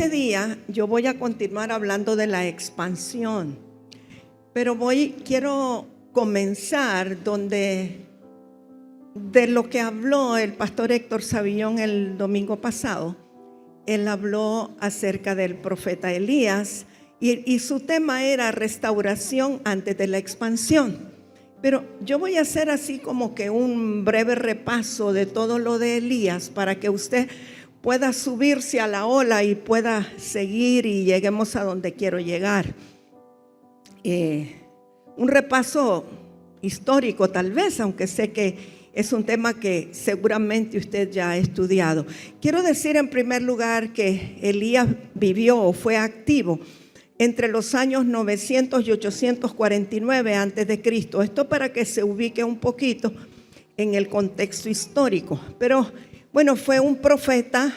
este día yo voy a continuar hablando de la expansión, pero quiero comenzar de lo que habló el pastor Héctor Savillón el domingo pasado. Él habló acerca del profeta Elías y su tema era restauración antes de la expansión. Pero yo voy a hacer así como que un breve repaso de todo lo de Elías para que usted pueda subirse a la ola y pueda seguir y lleguemos a donde quiero llegar. Un repaso histórico tal vez, aunque sé que es un tema que seguramente usted ya ha estudiado. Quiero decir en primer lugar que Elías vivió o fue activo entre los años 900 y 849 antes de Cristo. Esto para que se ubique un poquito en el contexto histórico. Pero bueno, fue un profeta,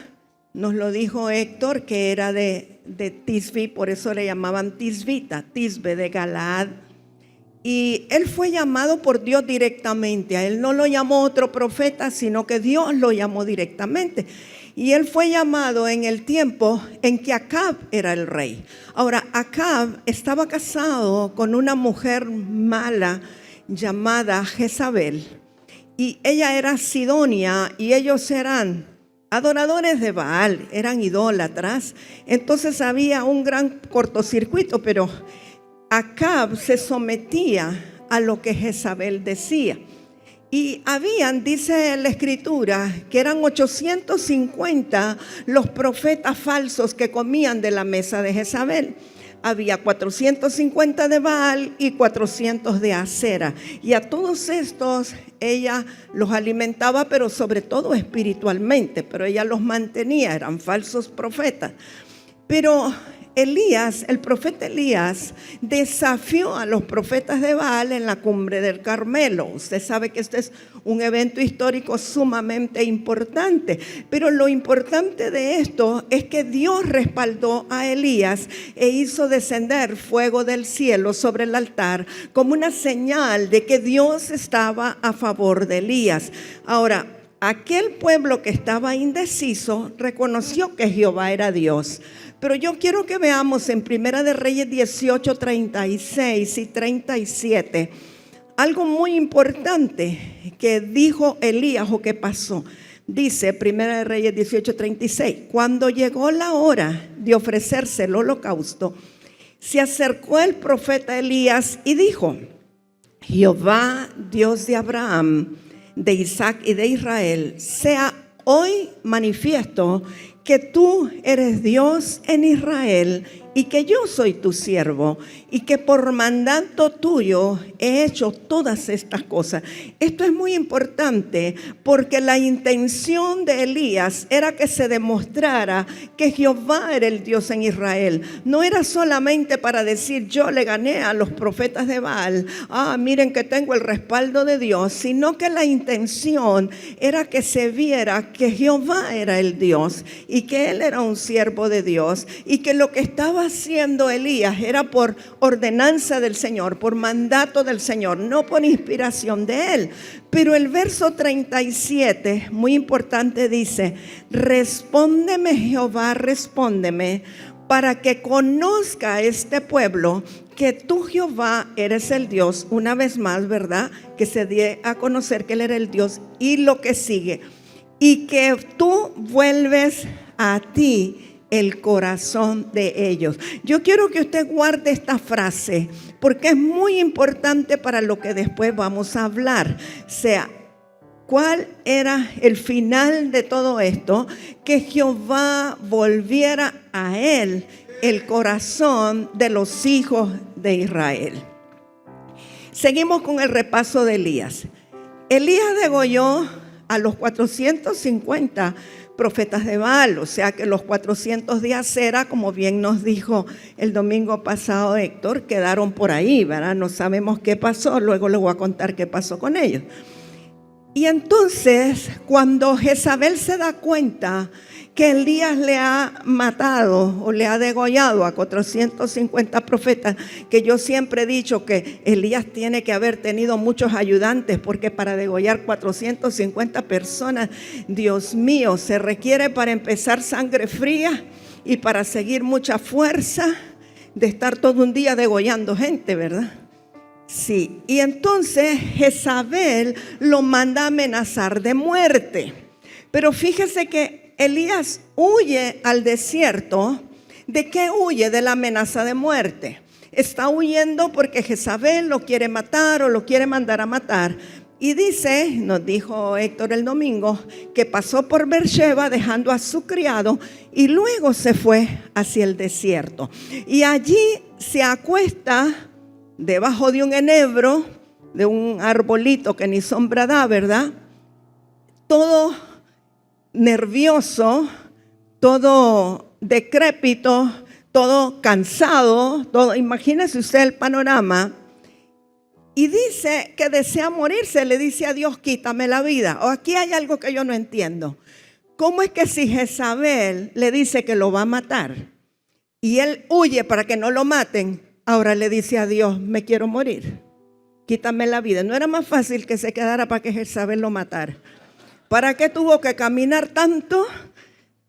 nos lo dijo Héctor, que era de Tisbe, por eso le llamaban Tisbita, Tisbe de Galaad. Y él fue llamado por Dios directamente. A él no lo llamó otro profeta, sino que Dios lo llamó directamente. Y él fue llamado en el tiempo en que Acab era el rey. Ahora, Acab estaba casado con una mujer mala llamada Jezabel. Y ella era sidonia y ellos eran adoradores de Baal, eran idólatras. Entonces había un gran cortocircuito, pero Acab se sometía a lo que Jezabel decía. Y dice la escritura, que eran 850 los profetas falsos que comían de la mesa de Jezabel. Había 450 de Baal y 400 de Acera. Y a todos estos ella los alimentaba, pero sobre todo espiritualmente. Pero ella los mantenía, eran falsos profetas. Pero Elías, el profeta Elías, desafió a los profetas de Baal en la cumbre del Carmelo. Usted sabe que este es un evento histórico sumamente importante, pero lo importante de esto es que Dios respaldó a Elías e hizo descender fuego del cielo sobre el altar como una señal de que Dios estaba a favor de Elías. Ahora, aquel pueblo que estaba indeciso reconoció que Jehová era Dios. Pero yo quiero que veamos en Primera de Reyes 18, 36 y 37 algo muy importante que dijo Elías o que pasó. Dice Primera de Reyes 18, 36: cuando llegó la hora de ofrecerse el holocausto, se acercó el profeta Elías y dijo: Jehová, Dios de Abraham, de Isaac y de Israel, sea hoy manifiesto que tú eres Dios en Israel y que yo soy tu siervo y que por mandato tuyo he hecho todas estas cosas. Esto es muy importante porque la intención de Elías era que se demostrara que Jehová era el Dios en Israel. No era solamente para decir yo le gané a los profetas de Baal, miren que tengo el respaldo de Dios, sino que la intención era que se viera que Jehová era el Dios y que él era un siervo de Dios y que lo que estaba haciendo Elías era por ordenanza del Señor, por mandato del Señor, no por inspiración de él. Pero el verso 37, muy importante, dice: respóndeme Jehová, respóndeme, para que conozca este pueblo que tú Jehová eres el Dios. Una vez más, ¿verdad? Que se dé a conocer que él era el Dios. Y lo que sigue: y que tú vuelves a ti el corazón de ellos. Yo quiero que usted guarde esta frase porque es muy importante para lo que después vamos a hablar. O sea, ¿cuál era el final de todo esto? Que Jehová volviera a él el corazón de los hijos de Israel. Seguimos con el repaso de Elías. Elías degolló a los 450 profetas de Baal, o sea que los 400 de Acera, como bien nos dijo el domingo pasado Héctor, quedaron por ahí, ¿verdad? No sabemos qué pasó, luego les voy a contar qué pasó con ellos. Y entonces, cuando Jezabel se da cuenta que Elías le ha matado o le ha degollado a 450 profetas, que yo siempre he dicho que Elías tiene que haber tenido muchos ayudantes, porque para degollar 450 personas, Dios mío, se requiere para empezar sangre fría y para seguir mucha fuerza de estar todo un día degollando gente, ¿verdad? Sí, y entonces Jezabel lo manda a amenazar de muerte. Pero fíjese que Elías huye al desierto. ¿De qué huye? De la amenaza de muerte. Está huyendo porque Jezabel lo quiere matar o lo quiere mandar a matar. Y dice, nos dijo Héctor el domingo, que pasó por Beersheba dejando a su criado y luego se fue hacia el desierto. Y allí se acuesta debajo de un enebro, de un arbolito que ni sombra da, ¿verdad? Todo nervioso, todo decrépito, todo cansado, todo, imagínese usted el panorama. Y dice que desea morirse, le dice a Dios, quítame la vida. O aquí hay algo que yo no entiendo. ¿Cómo es que si Jezabel le dice que lo va a matar y él huye para que no lo maten, ahora le dice a Dios, me quiero morir, quítame la vida? ¿No era más fácil que se quedara para que Jezabel lo matara? ¿Para qué tuvo que caminar tanto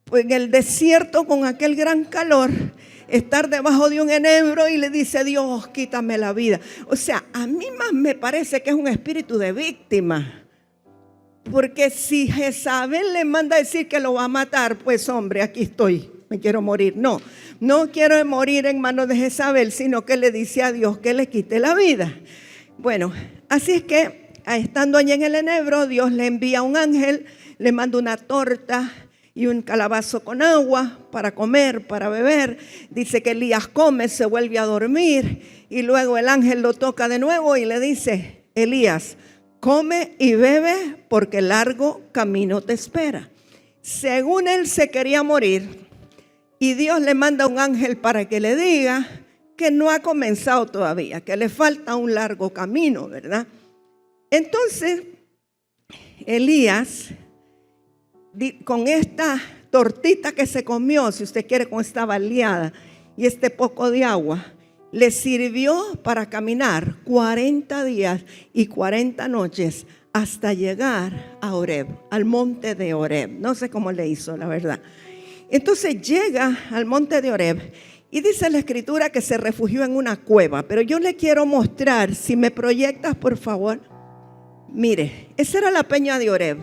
pues en el desierto con aquel gran calor? Estar debajo de un enebro y le dice, Dios, quítame la vida. O sea, a mí más me parece que es un espíritu de víctima. Porque si Jezabel le manda a decir que lo va a matar, pues hombre, aquí estoy, me quiero morir. No quiero morir en manos de Jezabel, sino que le dice a Dios que le quite la vida. Bueno, así es que estando allí en el enebro, Dios le envía un ángel, le manda una torta y un calabazo con agua para comer, para beber. Dice que Elías come, se vuelve a dormir y luego el ángel lo toca de nuevo y le dice, Elías, come y bebe porque largo camino te espera. Según él se quería morir y Dios le manda un ángel para que le diga que no ha comenzado todavía, que le falta un largo camino, ¿verdad? Entonces, Elías, con esta tortita que se comió, si usted quiere, con esta baleada y este poco de agua, le sirvió para caminar 40 días y 40 noches hasta llegar a Horeb, al monte de Horeb. No sé cómo le hizo, la verdad. Entonces llega al monte de Horeb y dice la escritura que se refugió en una cueva. Pero yo le quiero mostrar, si me proyectas por favor. Mire, esa era la peña de Horeb.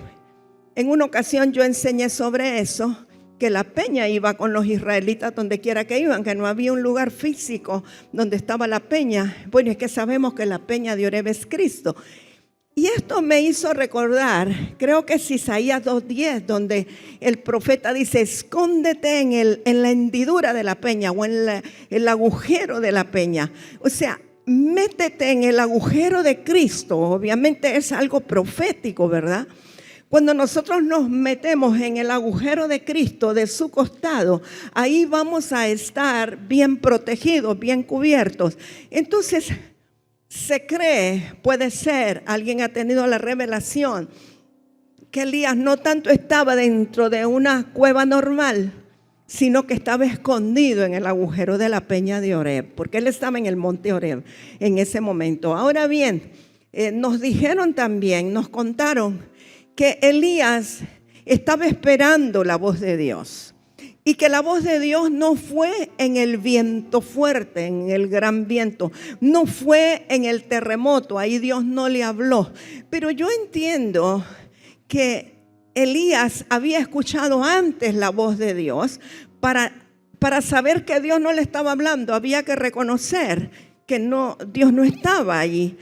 En una ocasión yo enseñé sobre eso, que la peña iba con los israelitas donde quiera que iban, que no había un lugar físico donde estaba la peña. Bueno, es que sabemos que la peña de Horeb es Cristo. Y esto me hizo recordar, creo que es Isaías 2:10, donde el profeta dice, escóndete en la hendidura de la peña o en el agujero de la peña. O sea, métete en el agujero de Cristo. Obviamente es algo profético, ¿verdad? Cuando nosotros nos metemos en el agujero de Cristo, de su costado, ahí vamos a estar bien protegidos, bien cubiertos. Entonces, se cree, puede ser, alguien ha tenido la revelación, que Elías no tanto estaba dentro de una cueva normal, sino que estaba escondido en el agujero de la peña de Horeb, porque él estaba en el monte Horeb en ese momento. Ahora bien, nos dijeron también, nos contaron, que Elías estaba esperando la voz de Dios y que la voz de Dios no fue en el viento fuerte, en el gran viento, no fue en el terremoto, ahí Dios no le habló. Pero yo entiendo que Elías había escuchado antes la voz de Dios. Para saber que Dios no le estaba hablando, había que reconocer que Dios no estaba allí.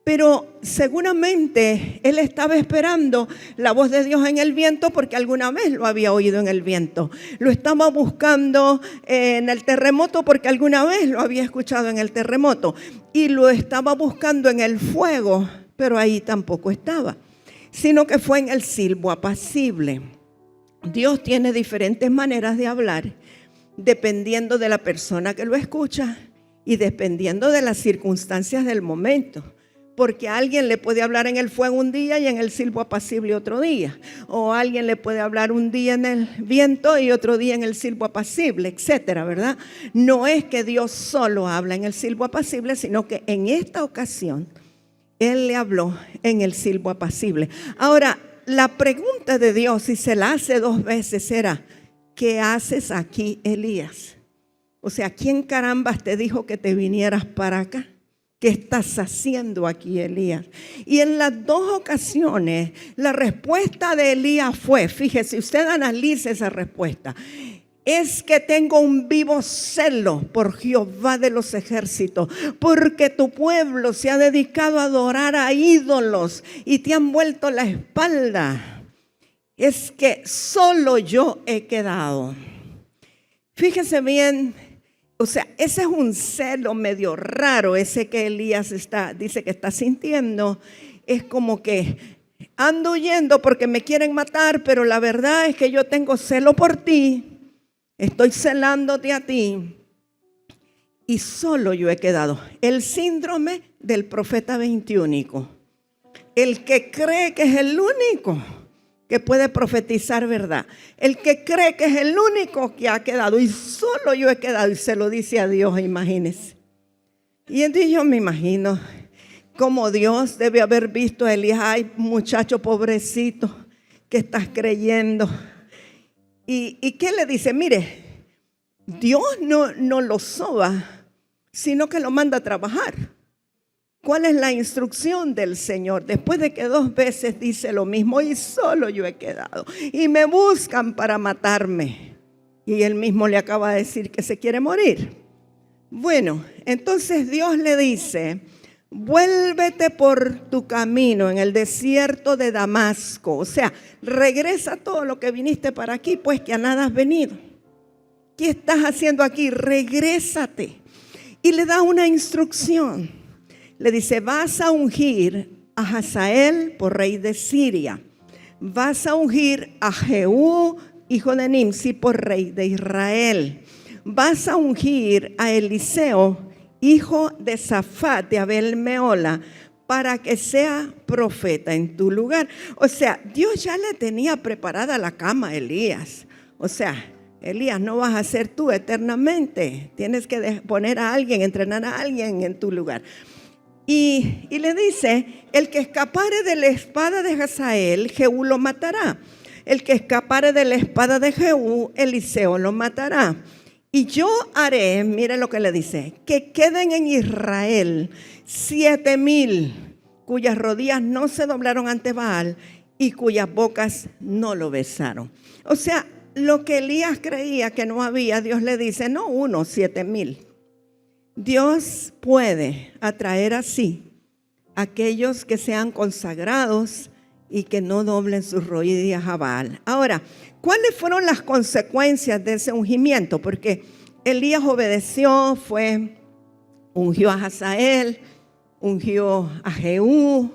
Pero seguramente él estaba esperando la voz de Dios en el viento porque alguna vez lo había oído en el viento. Lo estaba buscando en el terremoto porque alguna vez lo había escuchado en el terremoto. Y lo estaba buscando en el fuego, pero ahí tampoco estaba. Sino que fue en el silbo apacible. Dios tiene diferentes maneras de hablar dependiendo de la persona que lo escucha y dependiendo de las circunstancias del momento. Porque a alguien le puede hablar en el fuego un día y en el silbo apacible otro día. O a alguien le puede hablar un día en el viento y otro día en el silbo apacible, etcétera, ¿verdad? No es que Dios solo habla en el silbo apacible, sino que en esta ocasión Él le habló en el silbo apacible. Ahora, la pregunta de Dios, si se la hace 2 veces, era, ¿qué haces aquí, Elías? O sea, ¿quién carambas te dijo que te vinieras para acá? ¿Qué estás haciendo aquí, Elías? Y en las dos ocasiones, la respuesta de Elías fue, fíjese, usted analice esa respuesta, es que tengo un vivo celo por Jehová de los ejércitos, porque tu pueblo se ha dedicado a adorar a ídolos y te han vuelto la espalda. Es que solo yo he quedado. Fíjese bien, o sea, ese es un celo medio raro, ese que Elías dice que está sintiendo. Es como que ando huyendo porque me quieren matar, pero la verdad es que yo tengo celo por ti. Estoy celándote a ti y solo yo he quedado. El síndrome del profeta 21. El que cree que es el único que puede profetizar verdad. El que cree que es el único que ha quedado y solo yo he quedado y se lo dice a Dios, imagínense. Y entonces yo me imagino cómo Dios debe haber visto a Elías, ay muchacho pobrecito, que estás creyendo. ¿Y qué le dice? Mire, Dios no lo soba, sino que lo manda a trabajar. ¿Cuál es la instrucción del Señor? Después de que 2 veces dice lo mismo y solo yo he quedado. Y me buscan para matarme. Y él mismo le acaba de decir que se quiere morir. Bueno, entonces Dios le dice, vuélvete por tu camino en el desierto de Damasco. O sea, regresa todo lo que viniste para aquí, pues que a nada has venido. ¿Qué estás haciendo aquí? Regrésate. Y le da una instrucción. Le dice, vas a ungir a Hazael por rey de Siria. Vas a ungir a Jehú, hijo de Nimsi, por rey de Israel. Vas a ungir a Eliseo, hijo de Safat de Abel Meola, para que sea profeta en tu lugar. O sea, Dios ya le tenía preparada la cama a Elías. O sea, Elías, no vas a ser tú eternamente. Tienes que poner a alguien, entrenar a alguien en tu lugar. Y le dice, el que escapare de la espada de Hazael, Jehú lo matará. El que escapare de la espada de Jehú, Eliseo lo matará. Y yo haré, mire lo que le dice, que queden en Israel 7,000 cuyas rodillas no se doblaron ante Baal y cuyas bocas no lo besaron. O sea, lo que Elías creía que no había, Dios le dice, no 7,000. Dios puede atraer así a aquellos que sean consagrados y que no doblen sus rodillas a Baal. Ahora, ¿cuáles fueron las consecuencias de ese ungimiento? Porque Elías obedeció, ungió a Hazael, ungió a Jehú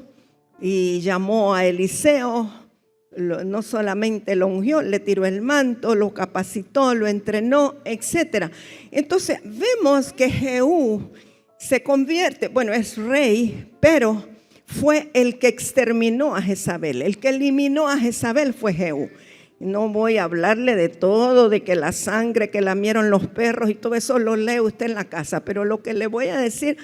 y llamó a Eliseo. No solamente lo ungió, le tiró el manto, lo capacitó, lo entrenó, etc. Entonces vemos que Jehú se convierte, es rey, pero fue el que exterminó a Jezabel. El que eliminó a Jezabel fue Jehú. No voy a hablarle de todo, de que la sangre que lamieron los perros y todo eso lo lee usted en la casa, pero lo que le voy a decir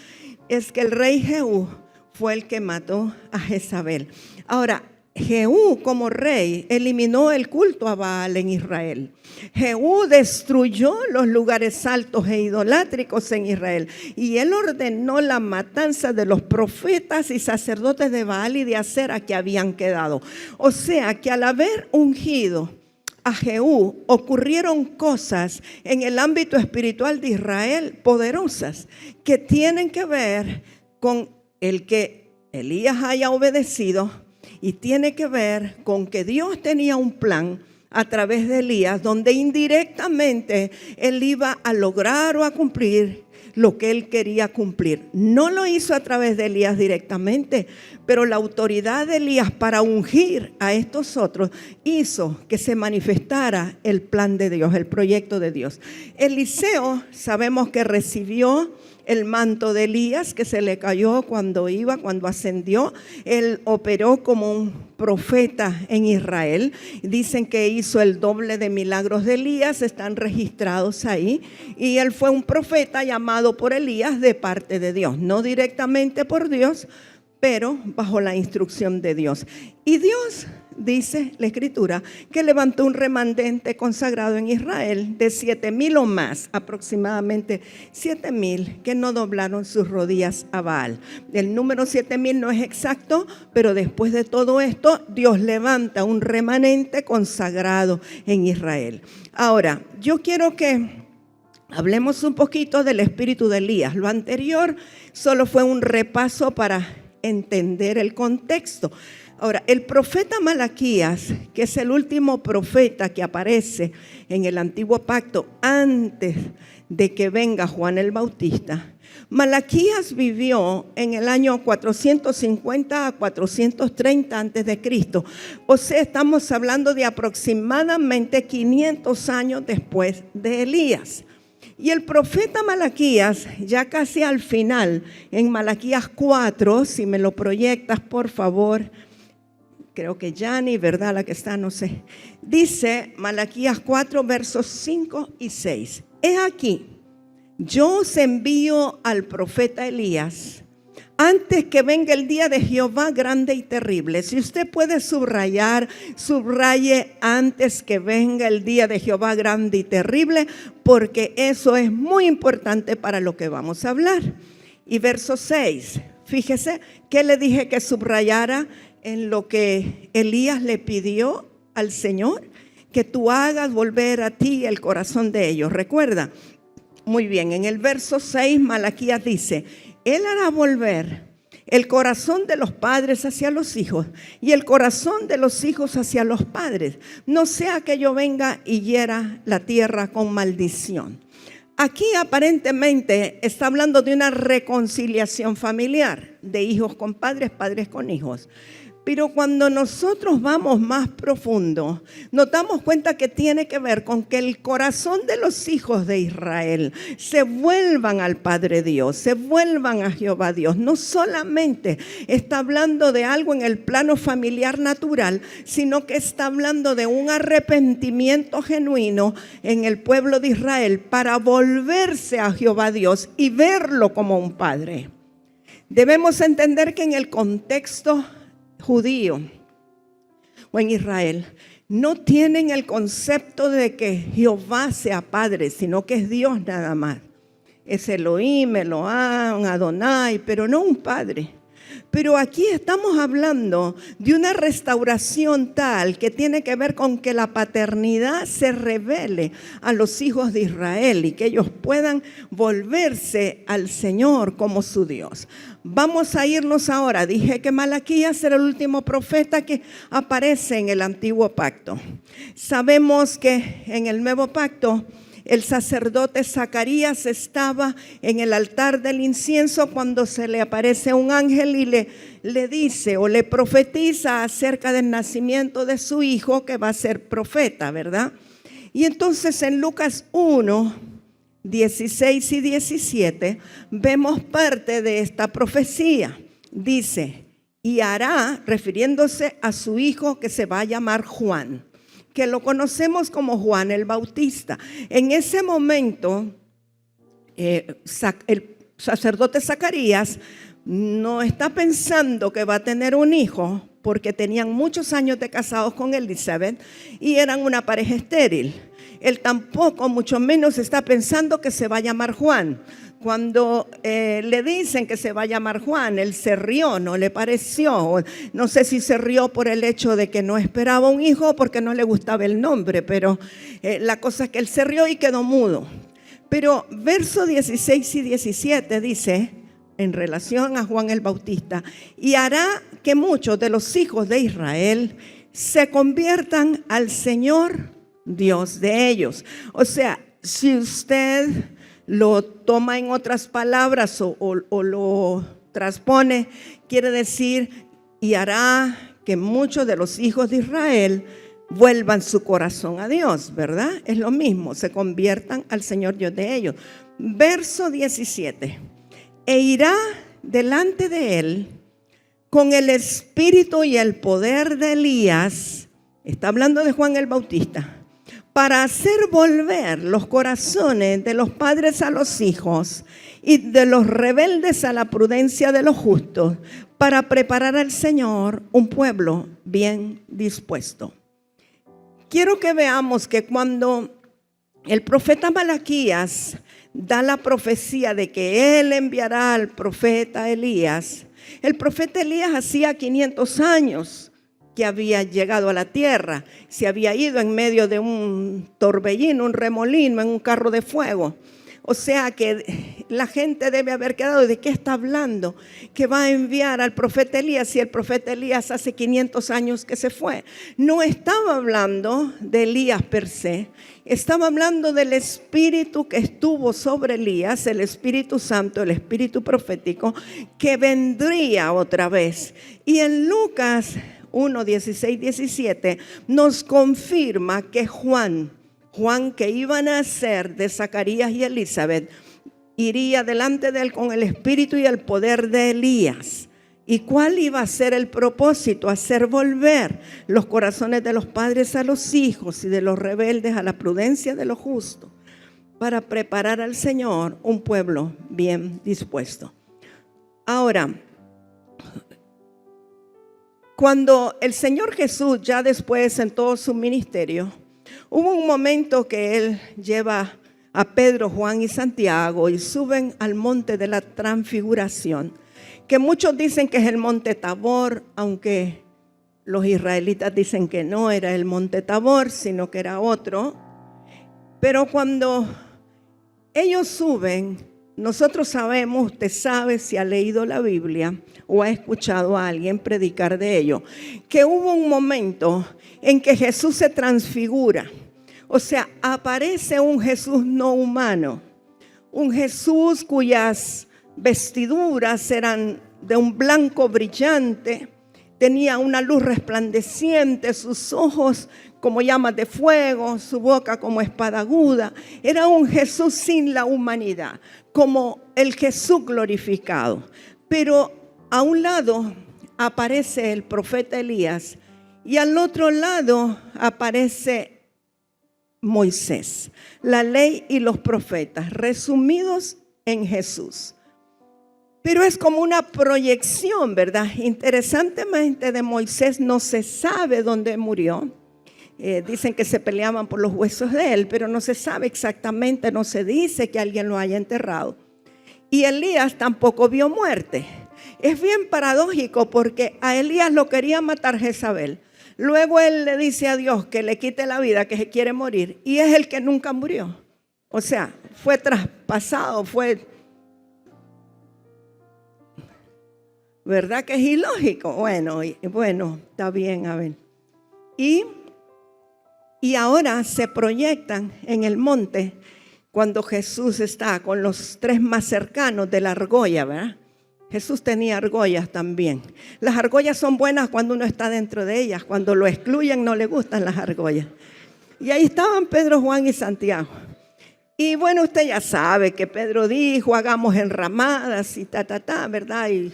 es que el rey Jehú fue el que mató a Jezabel. Ahora, Jehú como rey eliminó el culto a Baal en Israel. Jehú destruyó los lugares altos e idolátricos en Israel y él ordenó la matanza de los profetas y sacerdotes de Baal y de Acera que habían quedado. O sea que al haber ungido a Jehú ocurrieron cosas en el ámbito espiritual de Israel poderosas que tienen que ver con el que Elías haya obedecido. Y tiene que ver con que Dios tenía un plan a través de Elías, donde indirectamente él iba a lograr o a cumplir lo que él quería cumplir. No lo hizo a través de Elías directamente, pero la autoridad de Elías para ungir a estos otros hizo que se manifestara el plan de Dios, el proyecto de Dios. Eliseo sabemos que recibió el manto de Elías que se le cayó cuando ascendió. Él operó como un profeta en Israel. Dicen que hizo el doble de milagros de Elías, están registrados ahí. Y él fue un profeta llamado por Elías de parte de Dios, no directamente por Dios, pero bajo la instrucción de Dios. Y Dios, dice la Escritura, que levantó un remanente consagrado en Israel de 7,000 o más, aproximadamente 7,000, que no doblaron sus rodillas a Baal. El número 7,000 no es exacto, pero después de todo esto, Dios levanta un remanente consagrado en Israel. Ahora, yo quiero que hablemos un poquito del espíritu de Elías. Lo anterior solo fue un repaso para entender el contexto. Ahora, el profeta Malaquías, que es el último profeta que aparece en el Antiguo Pacto antes de que venga Juan el Bautista, Malaquías vivió en el año 450 a 430 antes de Cristo. O sea, estamos hablando de aproximadamente 500 años después de Elías. Y el profeta Malaquías, ya casi al final, en Malaquías 4, si me lo proyectas por favor, creo que Yani, ¿verdad? La que está, no sé. Dice Malaquías 4, versos 5 y 6. He aquí, yo os envío al profeta Elías antes que venga el día de Jehová grande y terrible. Si usted puede subrayar, subraye antes que venga el día de Jehová grande y terrible, porque eso es muy importante para lo que vamos a hablar. Y verso 6, fíjese que le dije que subrayara en lo que Elías le pidió al Señor, que tú hagas volver a ti el corazón de ellos. ¿Recuerda? Muy bien, en el verso 6 Malaquías dice: Él hará volver el corazón de los padres hacia los hijos y el corazón de los hijos hacia los padres, no sea que yo venga y hiera la tierra con maldición. Aquí aparentemente está hablando de una reconciliación familiar, de hijos con padres, padres con hijos. Pero cuando nosotros vamos más profundo, nos damos cuenta que tiene que ver con que el corazón de los hijos de Israel se vuelvan al Padre Dios, se vuelvan a Jehová Dios. No solamente está hablando de algo en el plano familiar natural, sino que está hablando de un arrepentimiento genuino en el pueblo de Israel para volverse a Jehová Dios y verlo como un Padre. Debemos entender que en el contexto judío o en Israel no tienen el concepto de que Jehová sea Padre, sino que es Dios nada más. Es Elohim, Eloham, Adonai, pero no un Padre. Pero aquí estamos hablando de una restauración tal que tiene que ver con que la paternidad se revele a los hijos de Israel y que ellos puedan volverse al Señor como su Dios. Vamos a irnos ahora. Dije que Malaquías era el último profeta que aparece en el Antiguo Pacto. Sabemos que en el Nuevo Pacto el sacerdote Zacarías estaba en el altar del incienso cuando se le aparece un ángel y le dice o le profetiza acerca del nacimiento de su hijo que va a ser profeta, ¿verdad? Y entonces en Lucas 1, 16 y 17 vemos parte de esta profecía. Dice: y hará, refiriéndose a su hijo que se va a llamar Juan, que lo conocemos como Juan el Bautista. En ese momento, el sacerdote Zacarías no está pensando que va a tener un hijo, porque tenían muchos años de casados con Elizabeth y eran una pareja estéril. Él tampoco, mucho menos, está pensando que se va a llamar Juan. Cuando le dicen que se va a llamar Juan, él se rió, no le pareció. No sé si se rió por el hecho de que no esperaba un hijo o porque no le gustaba el nombre, pero la cosa es que él se rió y quedó mudo. Pero versos 16 y 17 dice, en relación a Juan el Bautista: y hará que muchos de los hijos de Israel se conviertan al Señor Dios de ellos. O sea, si usted lo toma en otras palabras o lo transpone, quiere decir: y hará que muchos de los hijos de Israel vuelvan su corazón a Dios, ¿verdad? Es lo mismo, se conviertan al Señor Dios de ellos. Verso 17: e irá delante de él con el espíritu y el poder de Elías. Está hablando de Juan el Bautista. para hacer volver los corazones de los padres a los hijos y de los rebeldes a la prudencia de los justos, para preparar al Señor un pueblo bien dispuesto. Quiero que veamos que cuando el profeta Malaquías da la profecía de que él enviará al profeta Elías, el profeta Elías hacía 500 años que había llegado a la tierra, se había ido en medio de un torbellino, un remolino, en un carro de fuego. O sea que la gente debe haber quedado, ¿de qué está hablando? Que va a enviar al profeta Elías, si el profeta Elías hace 500 años que se fue. No estaba hablando de Elías per se, estaba hablando del espíritu que estuvo sobre Elías, el Espíritu Santo, el espíritu profético, que vendría otra vez. Y en Lucas 1, 16, 17 nos confirma que Juan que iba a nacer de Zacarías y Elizabeth, iría delante de él con el espíritu y el poder de Elías. ¿Y cuál iba a ser el propósito? Hacer volver los corazones de los padres a los hijos y de los rebeldes a la prudencia de los justos, para preparar al Señor un pueblo bien dispuesto. Ahora, cuando el Señor Jesús, ya después en todo su ministerio, hubo un momento que Él lleva a Pedro, Juan y Santiago y suben al monte de la transfiguración, que muchos dicen que es el monte Tabor, aunque los israelitas dicen que no era el monte Tabor, sino que era otro. Pero cuando ellos suben, nosotros sabemos, usted sabe si ha leído la Biblia o ha escuchado a alguien predicar de ello, que hubo un momento en que Jesús se transfigura. O sea, aparece un Jesús no humano, un Jesús cuyas vestiduras eran de un blanco brillante, tenía una luz resplandeciente, sus ojos como llamas de fuego, su boca como espada aguda. Era un Jesús sin la humanidad, como el Jesús glorificado. Pero a un lado aparece el profeta Elías y al otro lado aparece Moisés, la ley y los profetas, resumidos en Jesús. Pero es como una proyección, ¿verdad? Interesantemente, de Moisés no se sabe dónde murió. Dicen que se peleaban por los huesos de él, pero no se sabe exactamente, no se dice que alguien lo haya enterrado. Y Elías tampoco vio muerte. Es bien paradójico porque a Elías lo quería matar Jezabel. Luego él le dice a Dios que le quite la vida, que se quiere morir, y es el que nunca murió. O sea, fue traspasado, ¿verdad que es ilógico? Bueno, está bien, a ver. Y ahora se proyectan en el monte cuando Jesús está con los tres más cercanos de la argolla, ¿verdad? Jesús tenía argollas también. Las argollas son buenas cuando uno está dentro de ellas. Cuando lo excluyen no le gustan las argollas. Y ahí estaban Pedro, Juan y Santiago. Y bueno, usted ya sabe que Pedro dijo, hagamos enramadas y ¿verdad? Y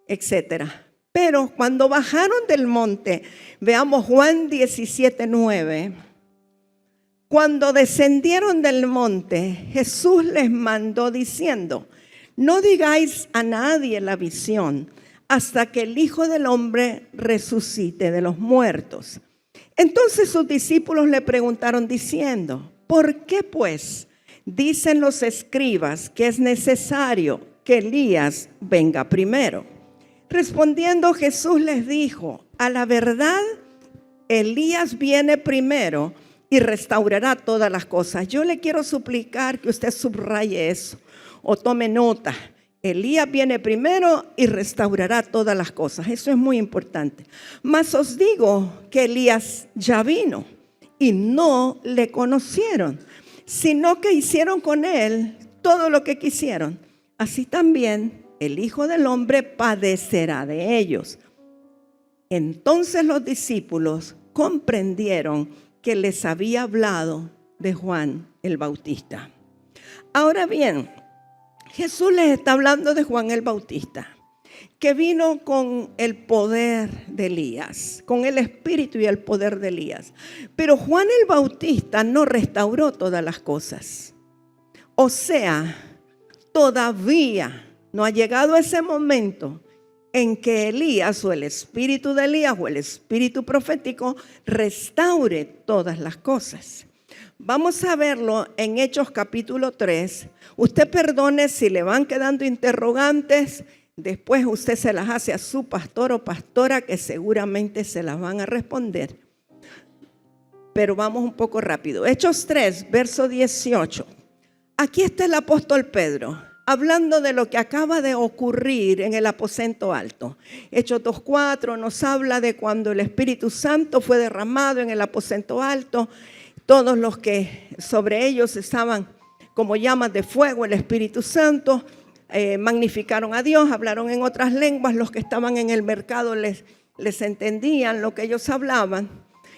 etcétera. Pero cuando bajaron del monte, veamos Juan 17:9. Cuando descendieron del monte, Jesús les mandó diciendo: no digáis a nadie la visión hasta que el Hijo del Hombre resucite de los muertos. Entonces sus discípulos le preguntaron diciendo: ¿por qué pues dicen los escribas que es necesario que Elías venga primero? Respondiendo Jesús les dijo: a la verdad, Elías viene primero y restaurará todas las cosas. Yo le quiero suplicar que usted subraye eso o tome nota. Elías viene primero y restaurará todas las cosas. Eso es muy importante. Mas os digo que Elías ya vino y no le conocieron, sino que hicieron con él todo lo que quisieron. Así también el Hijo del Hombre padecerá de ellos. Entonces los discípulos comprendieron que les había hablado de Juan el Bautista. Ahora bien, Jesús les está hablando de Juan el Bautista. que vino con el poder de Elías, con el espíritu y el poder de Elías. Pero Juan el Bautista no restauró todas las cosas. O sea, todavía no ha llegado ese momento en que Elías o el espíritu de Elías o el espíritu profético restaure todas las cosas. Vamos a verlo en Hechos capítulo 3. Usted perdone si le van quedando interrogantes. Después usted se las hace a su pastor o pastora, que seguramente se las van a responder. Pero vamos un poco rápido. Hechos 3, verso 18. Aquí está el apóstol Pedro, hablando de lo que acaba de ocurrir en el aposento alto. Hechos 2:4 nos habla de cuando el Espíritu Santo fue derramado en el aposento alto. Todos los que sobre ellos estaban como llamas de fuego, el Espíritu Santo, magnificaron a Dios, hablaron en otras lenguas. Los que estaban en el mercado les entendían lo que ellos hablaban.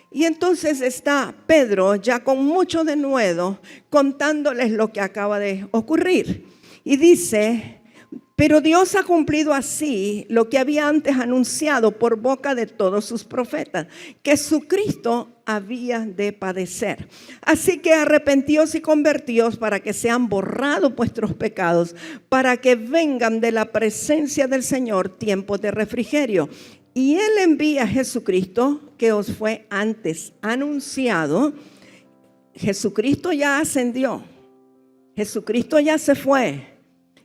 Y entonces está Pedro ya con mucho denuedo contándoles lo que acaba de ocurrir. Y dice: pero Dios ha cumplido así lo que había antes anunciado por boca de todos sus profetas, que su Cristo había de padecer. Así que arrepentíos y convertíos para que sean borrados vuestros pecados, para que vengan de la presencia del Señor tiempos de refrigerio. Y Él envía a Jesucristo, que os fue antes anunciado. Jesucristo ya ascendió. Jesucristo ya se fue.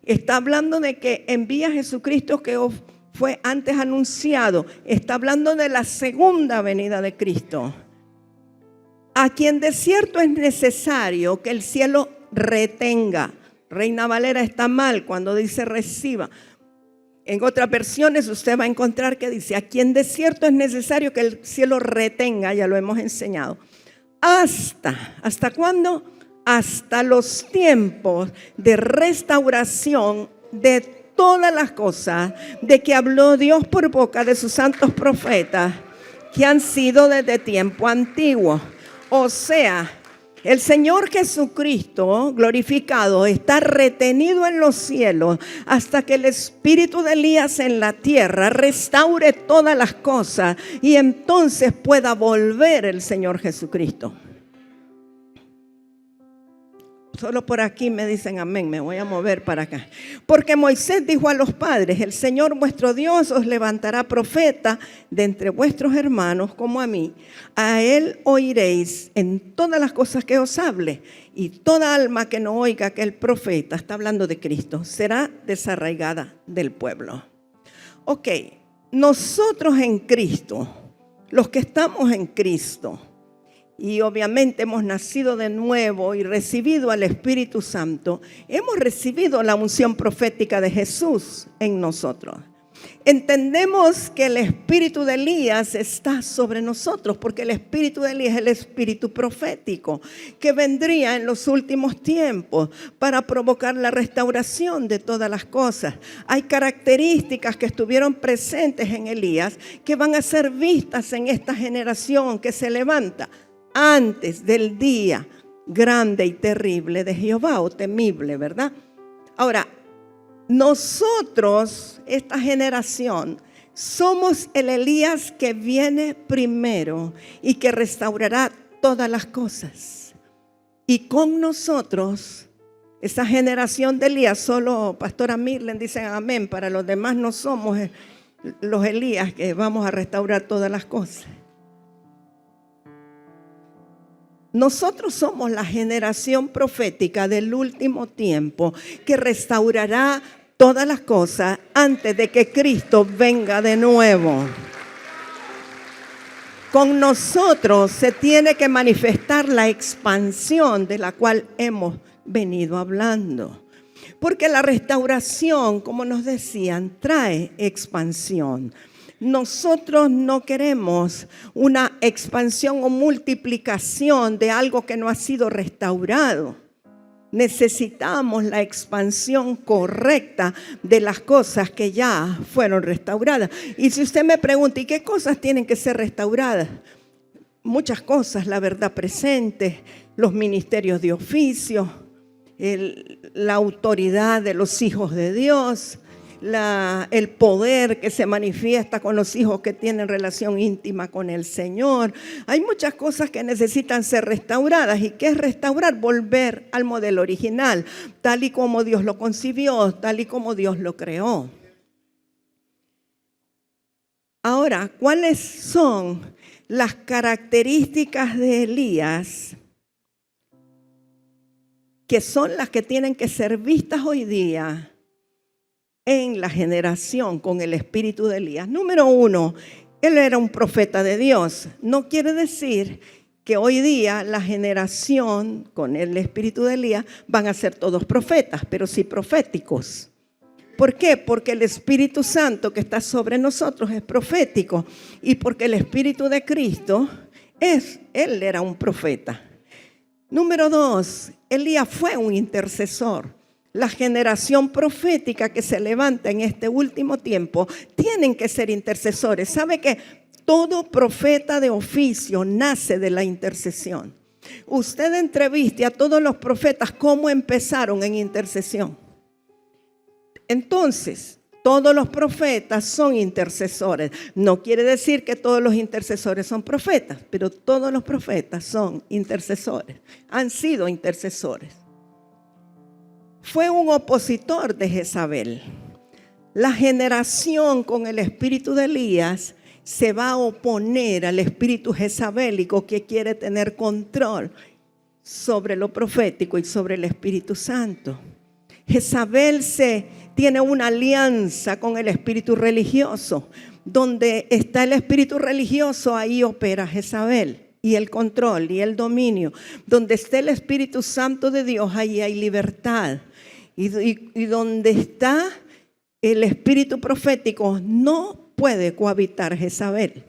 Está hablando de que envía a Jesucristo, que os fue antes anunciado. Está hablando de la segunda venida de Cristo. A quien de cierto es necesario que el cielo retenga. Reina Valera está mal cuando dice reciba. En otras versiones usted va a encontrar que dice: a quien de cierto es necesario que el cielo retenga. Ya lo hemos enseñado. ¿Hasta cuándo? Hasta los tiempos de restauración de todas las cosas de que habló Dios por boca de sus santos profetas, que han sido desde tiempo antiguo. O sea, el Señor Jesucristo glorificado está retenido en los cielos hasta que el espíritu de Elías en la tierra restaure todas las cosas y entonces pueda volver el Señor Jesucristo. Solo por aquí me dicen amén, me voy a mover para acá. Porque Moisés dijo a los padres: el Señor vuestro Dios os levantará profeta de entre vuestros hermanos como a mí. A él oiréis en todas las cosas que os hable, y toda alma que no oiga aquel profeta, está hablando de Cristo, será desarraigada del pueblo. Ok, nosotros en Cristo, los que estamos en Cristo, y obviamente hemos nacido de nuevo y recibido al Espíritu Santo, hemos recibido la unción profética de Jesús en nosotros. Entendemos que el espíritu de Elías está sobre nosotros, porque el espíritu de Elías es el espíritu profético que vendría en los últimos tiempos para provocar la restauración de todas las cosas. Hay características que estuvieron presentes en Elías que van a ser vistas en esta generación que se levanta antes del día grande y terrible de Jehová, o temible, ¿verdad? Ahora, nosotros, esta generación, somos el Elías que viene primero y que restaurará todas las cosas. Y con nosotros, esa generación de Elías, solo pastora Mirlen dice amén, para los demás no somos los Elías que vamos a restaurar todas las cosas. Nosotros somos la generación profética del último tiempo que restaurará todas las cosas antes de que Cristo venga de nuevo. Con nosotros se tiene que manifestar la expansión de la cual hemos venido hablando. Porque la restauración, como nos decían, trae expansión. Nosotros no queremos una expansión o multiplicación de algo que no ha sido restaurado. Necesitamos la expansión correcta de las cosas que ya fueron restauradas. Y si usted me pregunta, ¿y qué cosas tienen que ser restauradas? Muchas cosas, la verdad presente, los ministerios de oficio, la autoridad de los hijos de Dios, el poder que se manifiesta con los hijos que tienen relación íntima con el Señor. Hay muchas cosas que necesitan ser restauradas. ¿Y qué es restaurar? Volver al modelo original, tal y como Dios lo concibió, tal y como Dios lo creó. Ahora, ¿cuáles son las características de Elías que son las que tienen que ser vistas hoy día en la generación con el espíritu de Elías? Número uno, él era un profeta de Dios. No quiere decir que hoy día la generación con el espíritu de Elías van a ser todos profetas, pero sí proféticos. ¿Por qué? Porque el Espíritu Santo que está sobre nosotros es profético y porque el Espíritu de Cristo él era un profeta. Número dos, Elías fue un intercesor. La generación profética que se levanta en este último tiempo tienen que ser intercesores. ¿Sabe que todo profeta de oficio nace de la intercesión? Usted entreviste a todos los profetas cómo empezaron en intercesión. Entonces, todos los profetas son intercesores. No quiere decir que todos los intercesores son profetas, pero todos los profetas son intercesores, han sido intercesores. Fue un opositor de Jezabel. La generación con el espíritu de Elías se va a oponer al espíritu jezabélico que quiere tener control sobre lo profético y sobre el Espíritu Santo. Jezabel tiene una alianza con el espíritu religioso. Donde está el espíritu religioso, ahí opera Jezabel. Y el control y el dominio. Donde está el Espíritu Santo de Dios, ahí hay libertad. Y donde está el espíritu profético, no puede cohabitar Jezabel.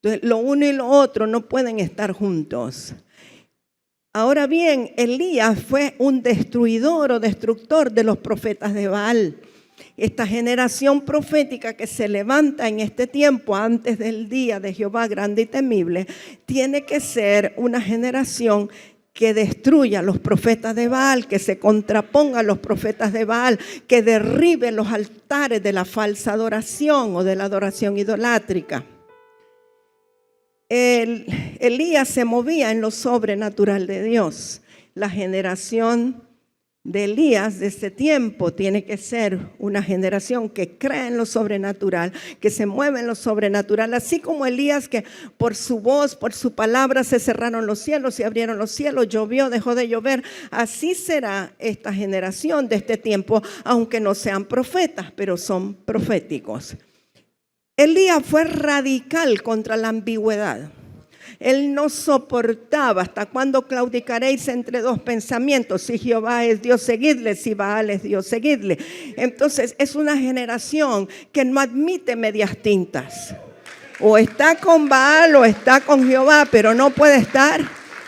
Entonces, lo uno y lo otro no pueden estar juntos. Ahora bien, Elías fue un destruidor o destructor de los profetas de Baal. Esta generación profética que se levanta en este tiempo antes del día de Jehová grande y temible, tiene que ser una generación que destruya a los profetas de Baal, que se contraponga a los profetas de Baal, que derribe los altares de la falsa adoración o de la adoración idolátrica. Elías se movía en lo sobrenatural de Dios. La generación de Elías de este tiempo tiene que ser una generación que cree en lo sobrenatural, que se mueve en lo sobrenatural, así como Elías, que por su voz, por su palabra se cerraron los cielos y abrieron los cielos, llovió, dejó de llover. Así será esta generación de este tiempo, aunque no sean profetas, pero son proféticos. Elías fue radical contra la ambigüedad. Él no soportaba: ¿hasta cuándo claudicaréis entre dos pensamientos? Si Jehová es Dios, seguidle; si Baal es Dios, seguidle. Entonces es una generación que no admite medias tintas. O está con Baal o está con Jehová, pero no puede estar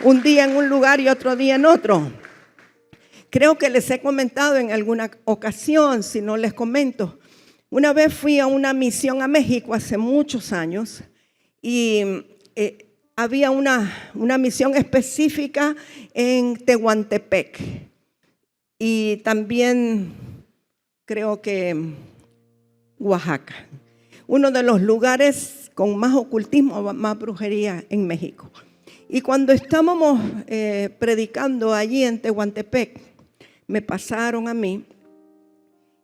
un día en un lugar y otro día en otro. Creo que les he comentado en alguna ocasión, si no les comento. Una vez fui a una misión a México hace muchos años y había una misión específica en Tehuantepec y también creo que Oaxaca. Uno de los lugares con más ocultismo, más brujería en México. Y cuando estábamos predicando allí en Tehuantepec, me pasaron a mí.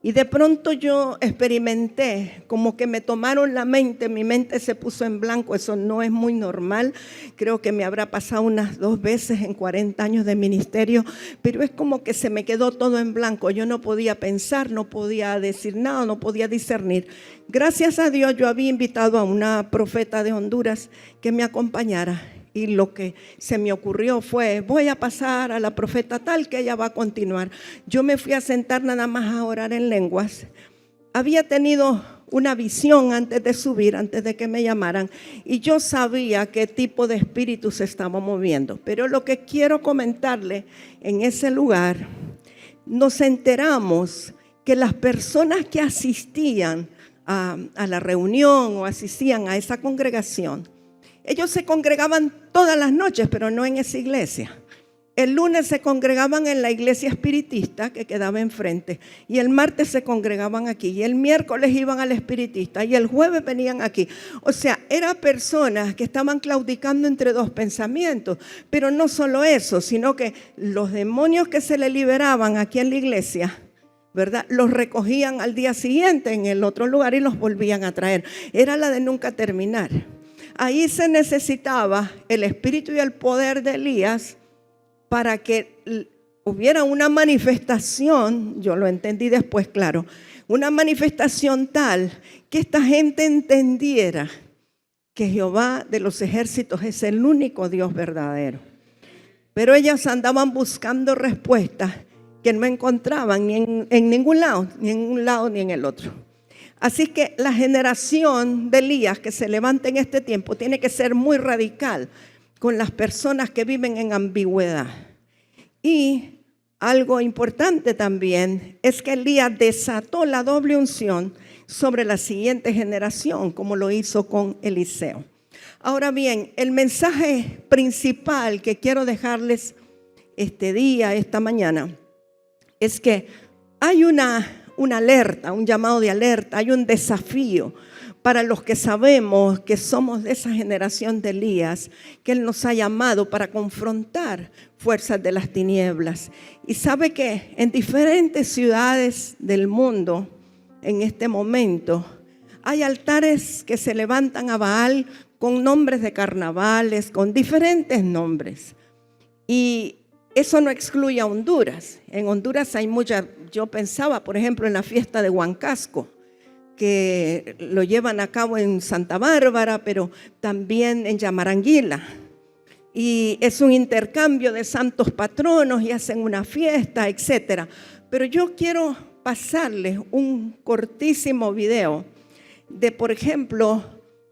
Y de pronto yo experimenté como que me tomaron la mente, mi mente se puso en blanco. Eso no es muy normal, creo que me habrá pasado unas 2 veces en 40 años de ministerio, pero es como que se me quedó todo en blanco. Yo no podía pensar, no podía decir nada, no podía discernir. Gracias a Dios yo había invitado a una profeta de Honduras que me acompañara. Y lo que se me ocurrió fue: voy a pasar a la profeta tal, que ella va a continuar. Yo me fui a sentar nada más a orar en lenguas. Había tenido una visión antes de subir, antes de que me llamaran, y yo sabía qué tipo de espíritu se estaba moviendo. Pero lo que quiero comentarle, en ese lugar nos enteramos que las personas que asistían a la reunión o asistían a esa congregación, ellos se congregaban todas las noches, pero no en esa iglesia. El lunes se congregaban en la iglesia espiritista que quedaba enfrente, y el martes se congregaban aquí, y el miércoles iban al espiritista, y el jueves venían aquí. O sea, eran personas que estaban claudicando entre dos pensamientos. Pero no solo eso, sino que los demonios que se le liberaban aquí en la iglesia, ¿verdad?, los recogían al día siguiente en el otro lugar y los volvían a traer. Era la de nunca terminar. Ahí se necesitaba el espíritu y el poder de Elías para que hubiera una manifestación. Yo lo entendí después, claro, una manifestación tal que esta gente entendiera que Jehová de los ejércitos es el único Dios verdadero. Pero ellos andaban buscando respuestas que no encontraban ni en ningún lado, ni en un lado ni en el otro. Así que la generación de Elías que se levanta en este tiempo tiene que ser muy radical con las personas que viven en ambigüedad. Y algo importante también es que Elías desató la doble unción sobre la siguiente generación, como lo hizo con Eliseo. Ahora bien, el mensaje principal que quiero dejarles este día, esta mañana, es que hay una alerta, un llamado de alerta, hay un desafío para los que sabemos que somos de esa generación de Elías, que Él nos ha llamado para confrontar fuerzas de las tinieblas. Y sabe que en diferentes ciudades del mundo, en este momento, hay altares que se levantan a Baal con nombres de carnavales, con diferentes nombres. Y eso no excluye a Honduras. En Honduras hay muchas. Yo pensaba, por ejemplo, en la fiesta de Huancasco, que lo llevan a cabo en Santa Bárbara, pero también en Yamaranguila. Y es un intercambio de santos patronos y hacen una fiesta, etc. Pero yo quiero pasarles un cortísimo video de, por ejemplo,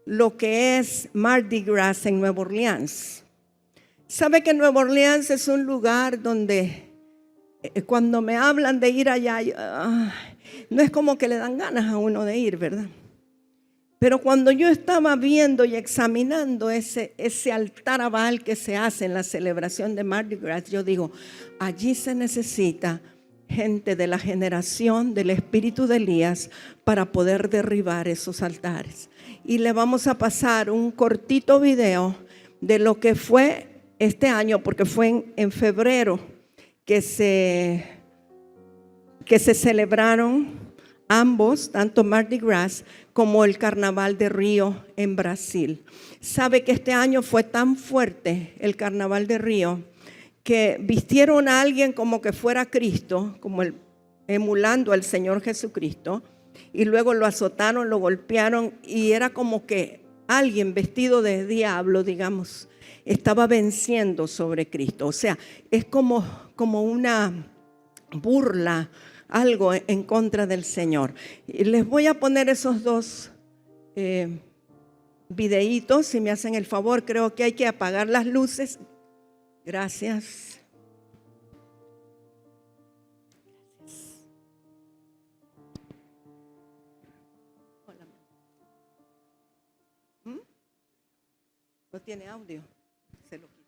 lo que es Mardi Gras en Nueva Orleans. ¿Sabe que Nueva Orleans es un lugar donde cuando me hablan de ir allá, no es como que le dan ganas a uno de ir, ¿verdad? Pero cuando yo estaba viendo y examinando ese altar a Baal que se hace en la celebración de Mardi Gras, yo digo, allí se necesita gente de la generación del espíritu de Elías para poder derribar esos altares. Y le vamos a pasar un cortito video de lo que fue este año, porque fue en febrero que se celebraron ambos, tanto Mardi Gras como el Carnaval de Río en Brasil. Sabe que este año fue tan fuerte el Carnaval de Río que vistieron a alguien como que fuera Cristo, emulando al Señor Jesucristo, y luego lo azotaron, lo golpearon, y era como que alguien vestido de diablo, digamos, estaba venciendo sobre Cristo. O sea, es como una burla, algo en contra del Señor. Y les voy a poner esos dos videitos, si me hacen el favor. Creo que hay que apagar las luces. Gracias. Hola. ¿No tiene audio? Se lo quito.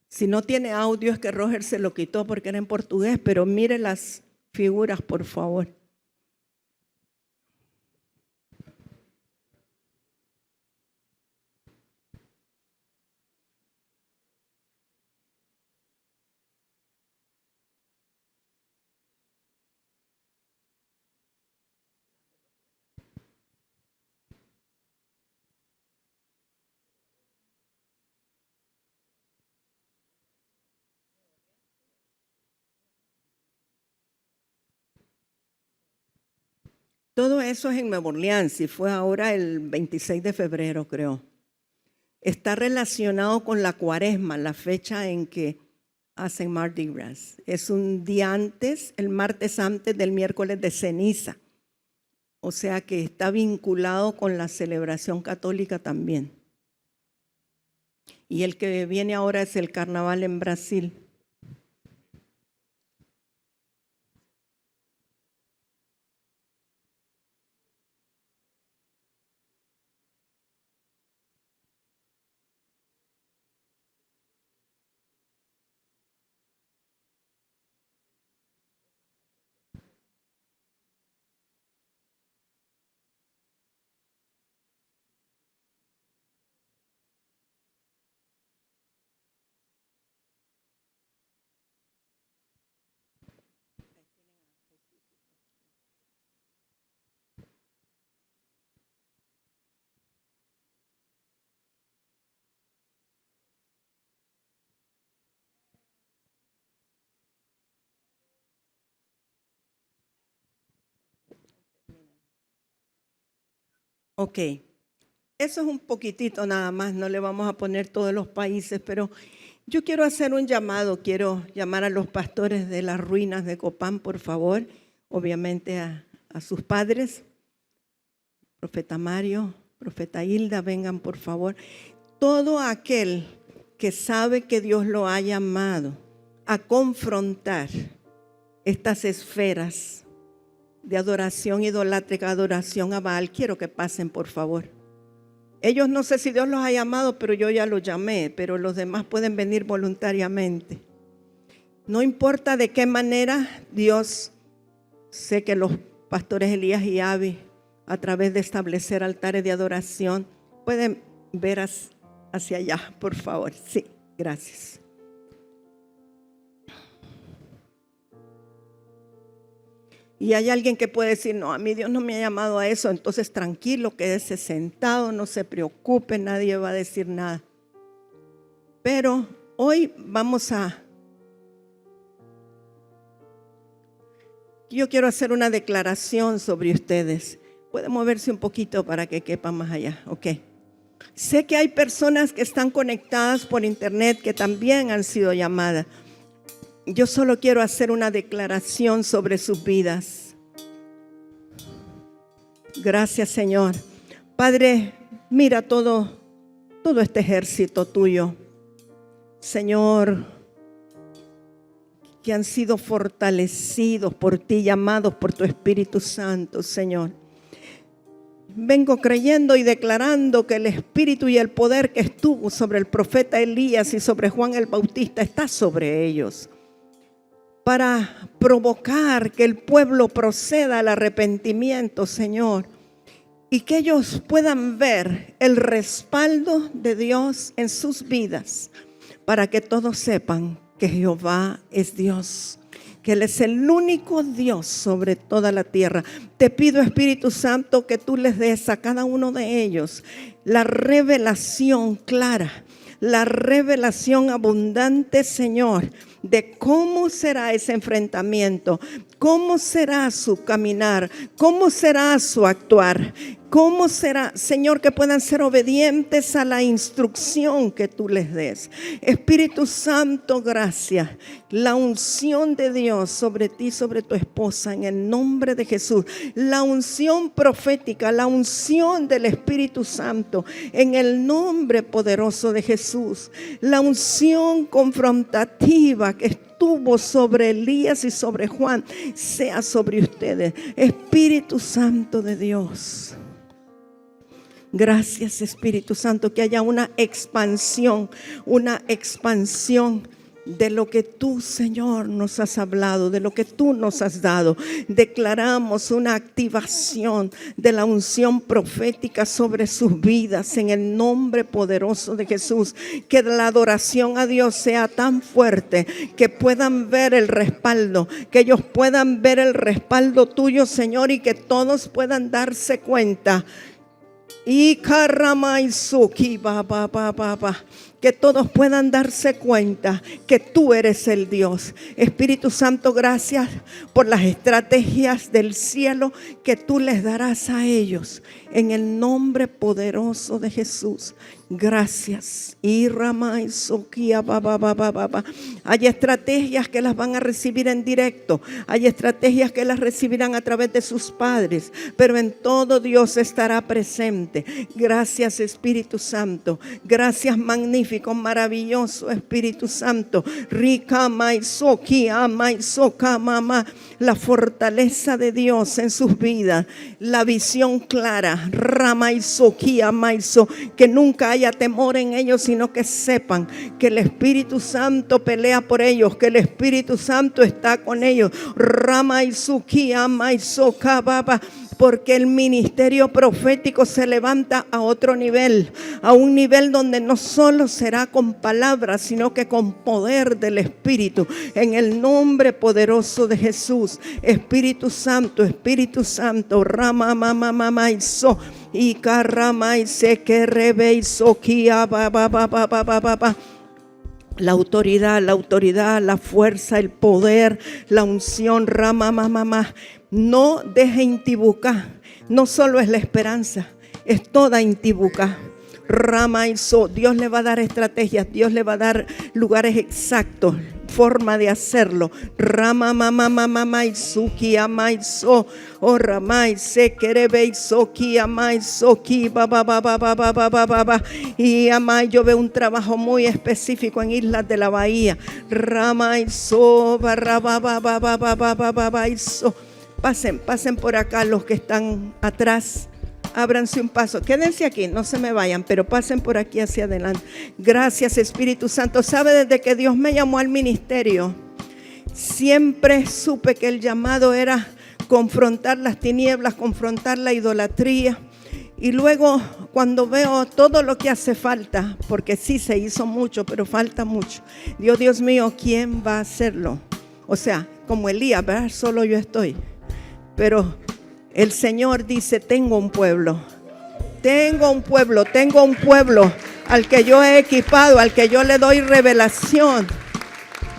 Si no tiene audio es que Roger se lo quitó porque era en portugués, pero mire las figuras, por favor. Todo eso es en Nueva Orleans y fue ahora el 26 de febrero, creo. Está relacionado con la Cuaresma, la fecha en que hacen Mardi Gras. Es un día antes, el martes antes del miércoles de ceniza. O sea que está vinculado con la celebración católica también. Y el que viene ahora es el carnaval en Brasil. Ok, eso es un poquitito nada más, no le vamos a poner todos los países, pero yo quiero hacer un llamado, quiero llamar a los pastores de las ruinas de Copán, por favor, obviamente a sus padres, profeta Mario, profeta Hilda, vengan por favor. Todo aquel que sabe que Dios lo ha llamado a confrontar estas esferas de adoración idolátrica, adoración a Baal, quiero que pasen por favor. Ellos no sé si Dios los ha llamado, pero yo ya los llamé, pero los demás pueden venir voluntariamente. No importa de qué manera, Dios, sé que los pastores Elías y Abby, a través de establecer altares de adoración, pueden ver hacia allá, por favor. Sí, gracias. Y hay alguien que puede decir, no, a mí Dios no me ha llamado a eso, entonces tranquilo, quédese sentado, no se preocupe, nadie va a decir nada. Pero hoy yo quiero hacer una declaración sobre ustedes. Puede moverse un poquito para que quepa más allá, ok. Sé que hay personas que están conectadas por internet que también han sido llamadas. Yo solo quiero hacer una declaración sobre sus vidas. Gracias, Señor. Padre, mira todo este ejército tuyo, Señor, que han sido fortalecidos por ti, llamados por tu Espíritu Santo, Señor. Vengo creyendo y declarando que el espíritu y el poder que estuvo sobre el profeta Elías y sobre Juan el Bautista está sobre ellos, para provocar que el pueblo proceda al arrepentimiento, Señor, y que ellos puedan ver el respaldo de Dios en sus vidas, para que todos sepan que Jehová es Dios, que Él es el único Dios sobre toda la tierra. Te pido, Espíritu Santo, que tú les des a cada uno de ellos la revelación clara, la revelación abundante, Señor, de cómo será ese enfrentamiento, cómo será su caminar, cómo será su actuar, cómo será, Señor, que puedan ser obedientes a la instrucción que tú les des. Espíritu Santo, gracias. La unción de Dios sobre ti, sobre tu esposa, en el nombre de Jesús. La unción profética, la unción del Espíritu Santo, en el nombre poderoso de Jesús. La unción confrontativa que estuvo sobre Elías y sobre Juan, sea sobre ustedes. Espíritu Santo de Dios. Gracias, Espíritu Santo, que haya una expansión de lo que tú, Señor, nos has hablado, de lo que tú nos has dado. Declaramos una activación de la unción profética sobre sus vidas en el nombre poderoso de Jesús. Que la adoración a Dios sea tan fuerte que puedan ver el respaldo, que ellos puedan ver el respaldo tuyo, Señor, y que todos puedan darse cuenta. Y que todos puedan darse cuenta que tú eres el Dios. Espíritu Santo, gracias por las estrategias del cielo que tú les darás a ellos. En el nombre poderoso de Jesús. Gracias. Hay estrategias que las van a recibir en directo. Hay estrategias que las recibirán a través de sus padres. Pero en todo Dios estará presente. Gracias, Espíritu Santo. Gracias, magnífico, maravilloso Espíritu Santo. Rica maisokia maisoka mama. La fortaleza de Dios en sus vidas. La visión clara. Ramaisokia maiso. Que nunca haya temor en ellos, sino que sepan que el Espíritu Santo pelea por ellos, que el Espíritu Santo está con ellos. Ramaisokia maisoka baba. Porque el ministerio profético se levanta a otro nivel, a un nivel donde no solo será con palabras, sino que con poder del Espíritu. En el nombre poderoso de Jesús, Espíritu Santo, Rama mama mama iso y carama y se que rebe iso kia ba ba ba ba ba ba ba. La autoridad, la fuerza, el poder, la unción, rama, mamá. No deje intibucar. No solo es la esperanza, es toda Intibucá. Rama y So, Dios le va a dar estrategias, Dios le va a dar lugares exactos, forma de hacerlo. Rama mama mama y suki amai so, o ramai se querebe y soki amai soki ba ba ba ba ba ba ba ba ba ba. Y amai, yo veo un trabajo muy específico en Islas de la Bahía. Rama y so, barra ba ba ba ba ba ba ba ba ba y so. Pasen por acá los que están atrás. Ábranse un paso, quédense aquí, no se me vayan, pero pasen por aquí hacia adelante. Gracias, Espíritu Santo. ¿Sabe? Desde que Dios me llamó al ministerio, siempre supe que el llamado era confrontar las tinieblas, confrontar la idolatría. Y luego, cuando veo todo lo que hace falta, porque sí se hizo mucho, pero falta mucho. Dios mío, ¿quién va a hacerlo? O sea, como Elías, ¿verdad? Solo yo estoy. Pero el Señor dice, tengo un pueblo al que yo he equipado, al que yo le doy revelación,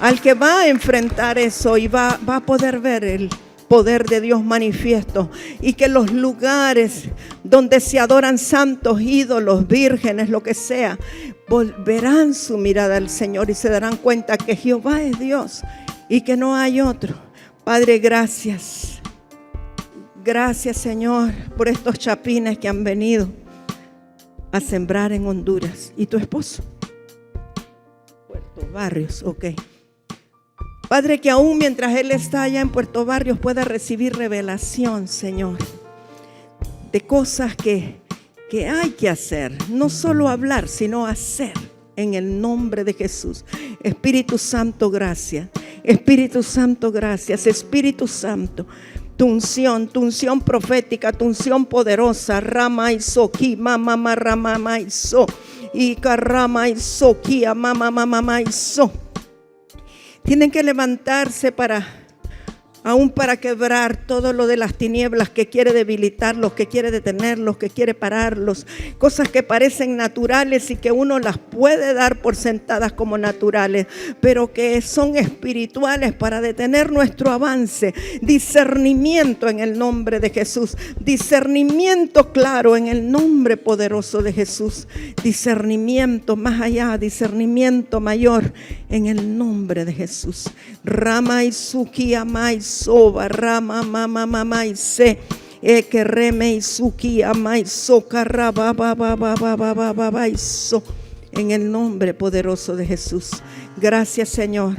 al que va a enfrentar eso y va a poder ver el poder de Dios manifiesto. Y que los lugares donde se adoran santos, ídolos, vírgenes, lo que sea, volverán su mirada al Señor y se darán cuenta que Jehová es Dios y que no hay otro. Padre, gracias. Gracias, Señor, por estos chapines que han venido a sembrar en Honduras. ¿Y tu esposo? Puerto Barrios, ok. Padre, que aún mientras él está allá en Puerto Barrios pueda recibir revelación, Señor, de cosas que hay que hacer. No solo hablar, sino hacer en el nombre de Jesús. Espíritu Santo, gracias. Espíritu Santo, gracias. Espíritu Santo, tu unción profética, tu unción poderosa. Rama y soki, mama rama y so, y karama y soki, mama y so. Tienen que levantarse aún para quebrar todo lo de las tinieblas que quiere debilitarlos, que quiere detenerlos, que quiere pararlos. Cosas que parecen naturales y que uno las puede dar por sentadas como naturales, pero que son espirituales para detener nuestro avance. Discernimiento en el nombre de Jesús. Discernimiento claro en el nombre poderoso de Jesús. Discernimiento más allá, discernimiento mayor en el nombre de Jesús. Rama y suki amai soba rama mama y se que reme y suki amai so caraba ba y so, en el nombre poderoso de Jesús. Gracias, Señor.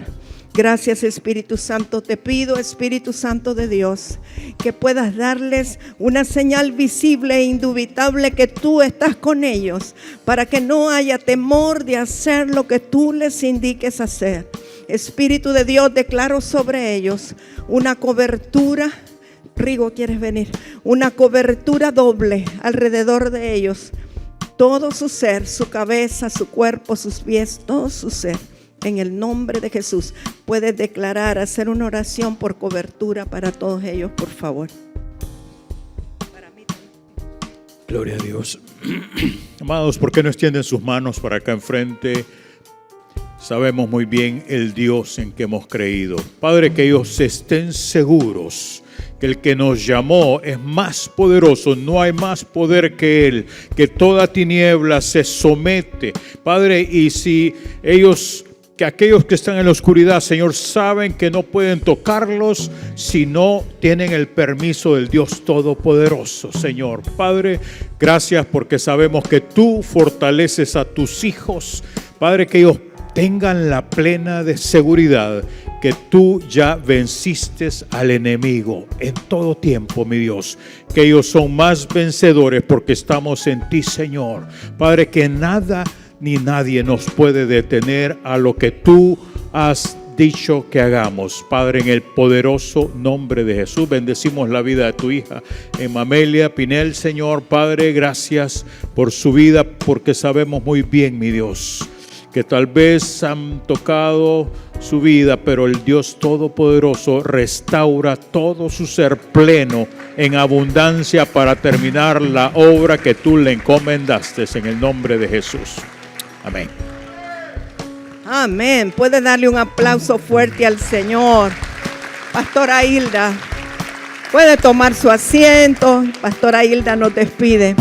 Gracias, Espíritu Santo. Te pido, Espíritu Santo de Dios, que puedas darles una señal visible e indubitable que tú estás con ellos, para que no haya temor de hacer lo que tú les indiques hacer. Espíritu de Dios, declaro sobre ellos una cobertura. Rigo, ¿quieres venir? Una cobertura doble alrededor de ellos. Todo su ser, su cabeza, su cuerpo, sus pies, todo su ser. En el nombre de Jesús, puedes declarar, hacer una oración por cobertura para todos ellos, por favor. Para mí también. Gloria a Dios. Amados, ¿por qué no extienden sus manos para acá enfrente? Sabemos muy bien el Dios en que hemos creído. Padre, que ellos estén seguros que el que nos llamó es más poderoso, no hay más poder que Él, que toda tiniebla se somete. Padre, y si ellos, que aquellos que están en la oscuridad, Señor, saben que no pueden tocarlos si no tienen el permiso del Dios Todopoderoso, Señor. Padre, gracias porque sabemos que tú fortaleces a tus hijos. Padre, que ellos tengan la plena de seguridad que tú ya venciste al enemigo en todo tiempo, mi Dios. Que ellos son más vencedores porque estamos en ti, Señor. Padre, que nada ni nadie nos puede detener a lo que tú has dicho que hagamos. Padre, en el poderoso nombre de Jesús, bendecimos la vida de tu hija Emamelia Pinel, Señor. Padre, gracias por su vida, porque sabemos muy bien, mi Dios, que tal vez han tocado su vida, pero el Dios Todopoderoso restaura todo su ser pleno en abundancia para terminar la obra que tú le encomendaste, en el nombre de Jesús. Amén. Amén. Puede darle un aplauso fuerte al Señor. Pastora Hilda puede tomar su asiento. Pastora Hilda nos despide.